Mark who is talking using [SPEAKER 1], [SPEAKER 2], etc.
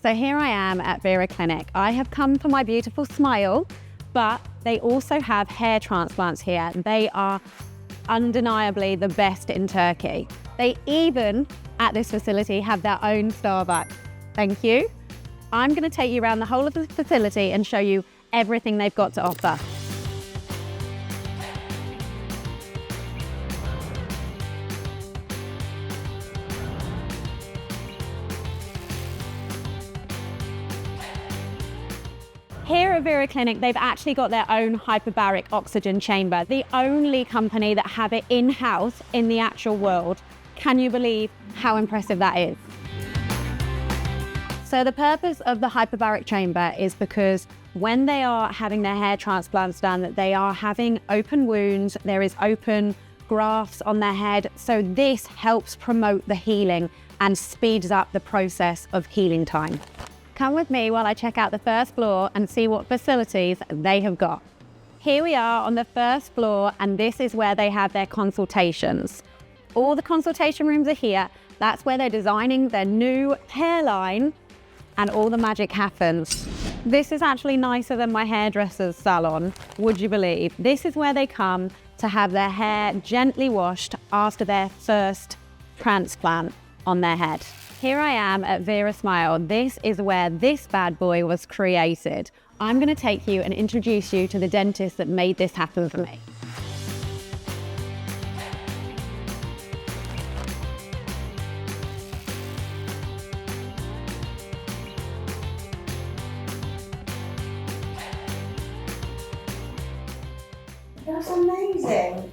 [SPEAKER 1] So here I am at Vera Clinic. I have come for my beautiful smile, but they also have hair transplants here. They are undeniably the best in Turkey. They even, at this facility, have their own Starbucks. Thank you. I'm going to take you around the whole of the facility and show you everything they've got to offer. Here at Vera Clinic, they've actually got their own hyperbaric oxygen chamber, the only company that have it in-house in the actual world. Can you believe how impressive that is? So the purpose of the hyperbaric chamber is because when they are having their hair transplants done, they are having open wounds, there is open grafts on their head. So this helps promote the healing and speeds up the process of healing time. Come with me while I check out the first floor and see what facilities they have got. Here we are on the first floor, and this is where they have their consultations. All the consultation rooms are here. That's where they're designing their new hairline and all the magic happens. This is actually nicer than my hairdresser's salon, would you believe? This is where they come to have their hair gently washed after their first transplant on their head. Here I am at VeraSmile. This is where this bad boy was created. I'm going to take you and introduce you to the dentist that made this happen for me.
[SPEAKER 2] That's amazing.